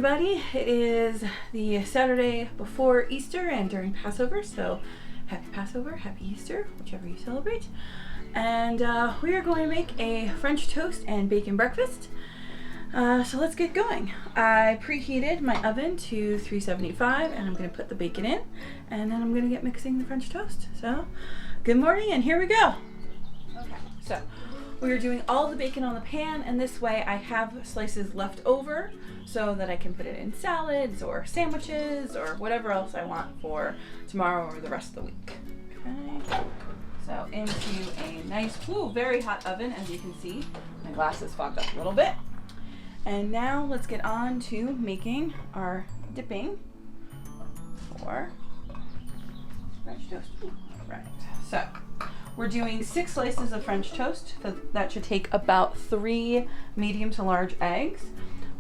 everybody. It is the Saturday before Easter and during Passover, so happy Passover, happy Easter, whichever you celebrate. And we are going to make a French toast and bacon breakfast. So let's get going. I preheated my oven to 375 and I'm going to put the bacon in and then I'm going to get mixing the French toast. So good morning and here we go. Okay, so we are doing all the bacon on the pan, and this way I have slices left over so that I can put it in salads or sandwiches or whatever else I want for tomorrow or the rest of the week. Okay. So into a nice, very hot oven, as you can see. My glass is fogged up a little bit. And now let's get on to making our dipping for French toast. Right, so we're doing 6 slices of French toast. That should take about 3 medium to large eggs.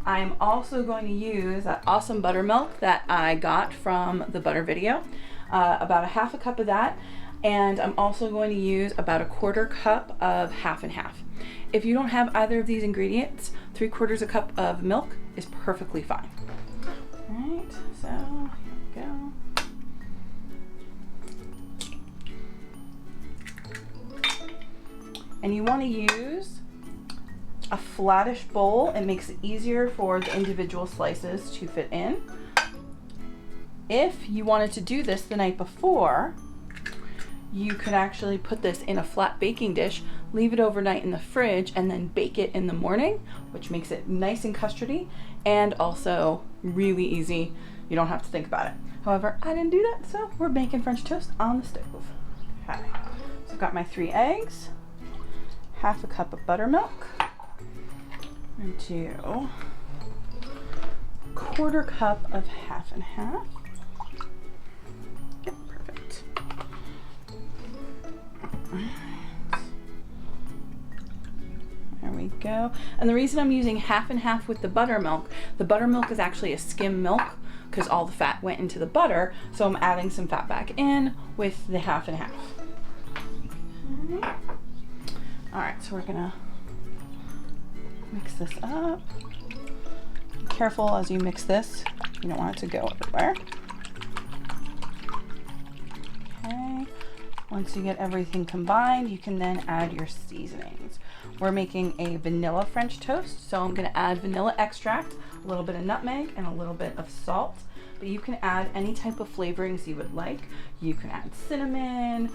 I'm also going to use that awesome buttermilk that I got from the butter video, about a half a cup of that. And I'm also going to use about a 1/4 cup of half and half. If you don't have either of these ingredients, 3/4 cup of milk is perfectly fine. All right, so here we go. And you want to use a flattish bowl. It makes it easier for the individual slices to fit in. If you wanted to do this the night before, you could actually put this in a flat baking dish, leave it overnight in the fridge, and then bake it in the morning, which makes it nice and custardy and also really easy. You don't have to think about it. However, I didn't do that, so we're baking French toast on the stove. Okay, so I've got my 3 eggs, half a cup of buttermilk, and 1/4 cup of half and half. Yep, perfect. There we go. And the reason I'm using half and half with the buttermilk is actually a skim milk because all the fat went into the butter, so I'm adding some fat back in with the half and half. Okay. All right, so we're gonna mix this up. Be careful as you mix this. You don't want it to go everywhere. Okay. Once you get everything combined, you can then add your seasonings. We're making a vanilla French toast, so I'm gonna add vanilla extract, a little bit of nutmeg, and a little bit of salt. But you can add any type of flavorings you would like. You can add cinnamon.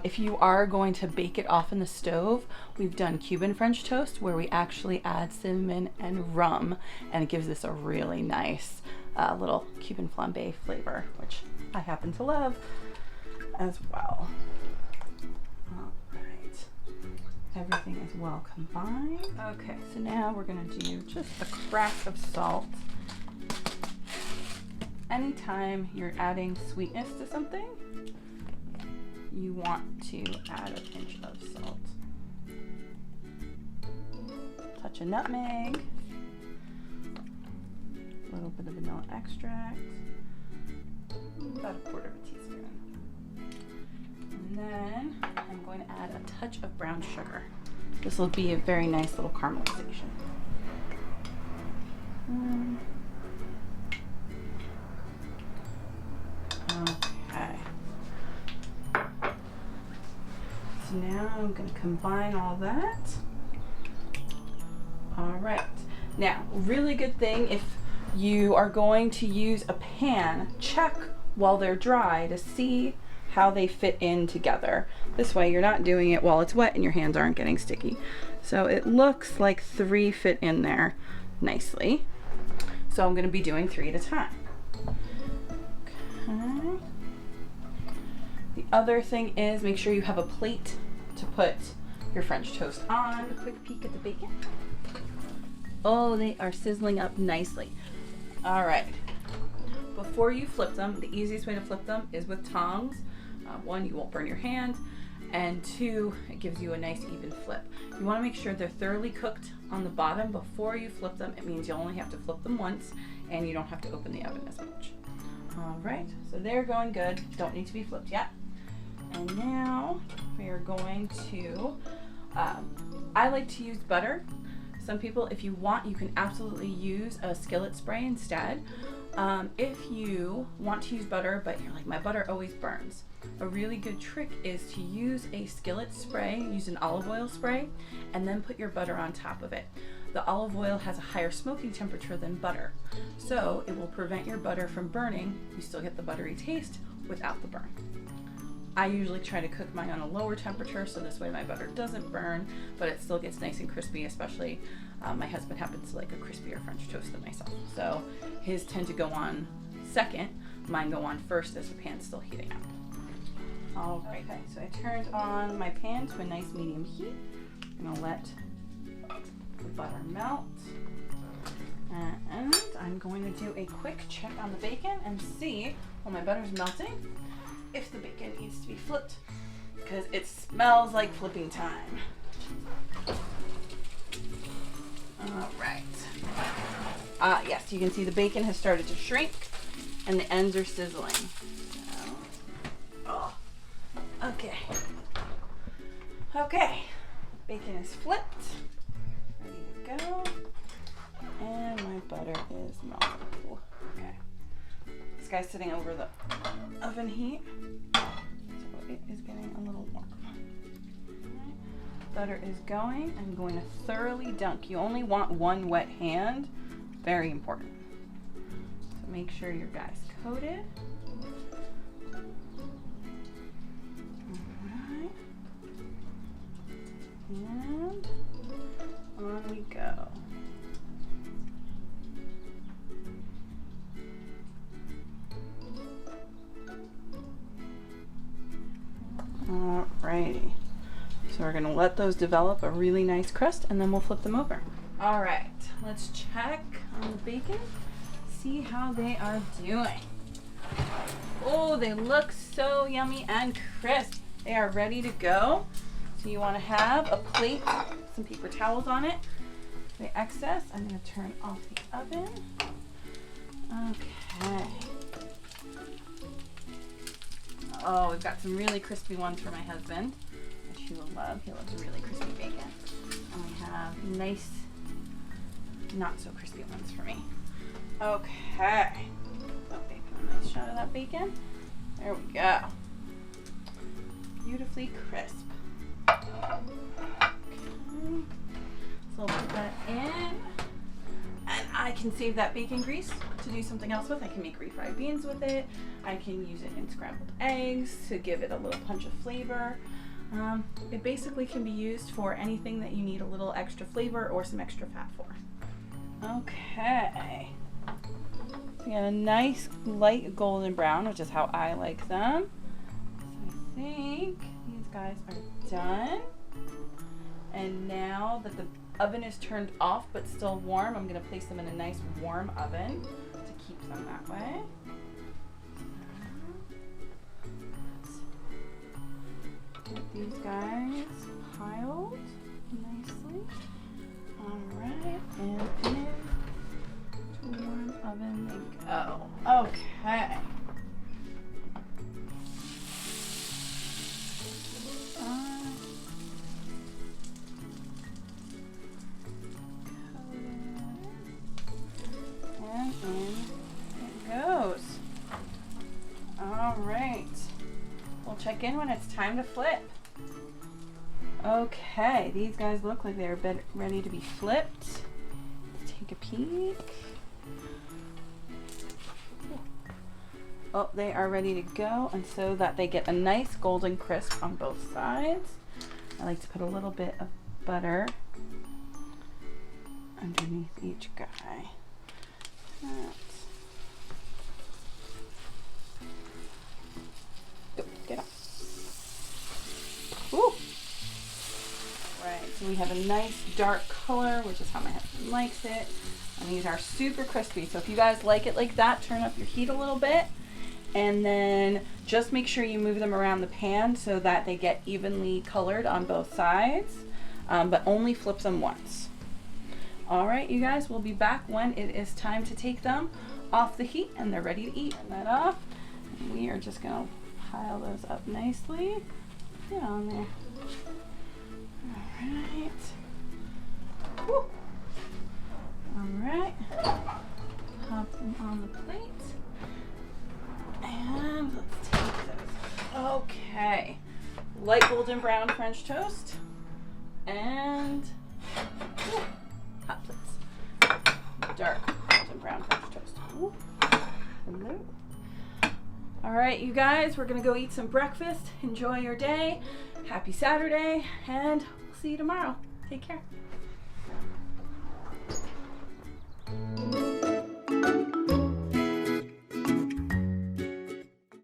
If you are going to bake it off in the stove, we've done Cuban French toast where we actually add cinnamon and rum, and it gives this a really nice little Cuban flambe flavor, which I happen to love as well. All right, everything is well combined. Okay, so now we're gonna do just a crack of salt. Anytime you're adding sweetness to something, you want to add a pinch of salt. Touch of nutmeg, a little bit of vanilla extract, about a 1/4 teaspoon. And then I'm going to add a touch of brown sugar. This will be a very nice little caramelization. Okay. So now I'm going to combine all that. All right. Now, really good thing if you are going to use a pan, check while they're dry to see how they fit in together. This way you're not doing it while it's wet and your hands aren't getting sticky. So it looks like 3 fit in there nicely. So I'm going to be doing 3 at a time. Okay. The other thing is make sure you have a plate to put your French toast on. A quick peek at the bacon. Oh, they are sizzling up nicely. All right. Before you flip them, the easiest way to flip them is with tongs. 1, you won't burn your hand, and 2, it gives you a nice even flip. You want to make sure they're thoroughly cooked on the bottom before you flip them. It means you only have to flip them once and you don't have to open the oven as much. All right, so they're going good. Don't need to be flipped yet. And now we are going to, I like to use butter. Some people, if you want, you can absolutely use a skillet spray instead. If you want to use butter, but you're like, my butter always burns, a really good trick is to use a skillet spray, use an olive oil spray, and then put your butter on top of it. The olive oil has a higher smoking temperature than butter, so it will prevent your butter from burning. You still get the buttery taste without the burn. I usually try to cook mine on a lower temperature, so this way my butter doesn't burn, but it still gets nice and crispy, especially my husband happens to like a crispier French toast than myself. So his tend to go on second, mine go on first as the pan's still heating up. All right, guys, so I turned on my pan to a nice medium heat. I'm gonna let the butter melt. And I'm going to do a quick check on the bacon and see, while my butter's melting, if the bacon needs to be flipped, because it smells like flipping time. All right. Yes, you can see the bacon has started to shrink and the ends are sizzling. Okay. Okay. Bacon is flipped. Ready to go. And my butter is melted. Okay. This guy's sitting over the oven heat, so it is getting a little warm. Butter is going. I'm going to thoroughly dunk. You only want one wet hand. Very important. So make sure your guy's coated. Alright. And on we go. Alrighty. So we're gonna let those develop a really nice crust and then we'll flip them over. All right, let's check on the bacon, see how they are doing. Oh, they look so yummy and crisp. They are ready to go. So you wanna have a plate, some paper towels on it. The excess, I'm gonna turn off the oven. Okay. Oh, we've got some really crispy ones for my husband, which he will love. He loves really crispy bacon. And we have nice, not so crispy ones for me. Okay. Okay, a nice shot of that bacon. There we go. Beautifully crisp. Okay. So I'll put that in. And I can save that bacon grease to do something else with. I can make refried beans with it. I can use it in scrambled eggs to give it a little punch of flavor. It basically can be used for anything that you need a little extra flavor or some extra fat for. Okay. We have a nice light golden brown, which is how I like them. So I think these guys are done. And now that the oven is turned off but still warm, I'm going to place them in a nice warm oven to keep them that way. Get these guys piled nicely. Alright, and in to warm oven they go. Okay. And in it goes. Alright. We'll check in when it's time to flip. Okay, these guys look like they're ready to be flipped. Let's take a peek. Oh, they are ready to go, and so that they get a nice golden crisp on both sides. I like to put a little bit of butter underneath each guy. Go, get up. Woo! Right, so we have a nice dark color, which is how my husband likes it. And these are super crispy. So if you guys like it like that, turn up your heat a little bit. And then just make sure you move them around the pan so that they get evenly colored on both sides. But only flip them once. All right, you guys, we'll be back when it is time to take them off the heat and they're ready to eat. Turn that off. And we are just gonna pile those up nicely. Get on there. All right. Woo. right. Pop them on the plate. And let's take those. Okay. Light golden brown French toast. And ooh, hot plates. Dark golden brown French toast. Ooh. Hello. All right, you guys, we're gonna go eat some breakfast. Enjoy your day. Happy Saturday, and we'll see you tomorrow. Take care.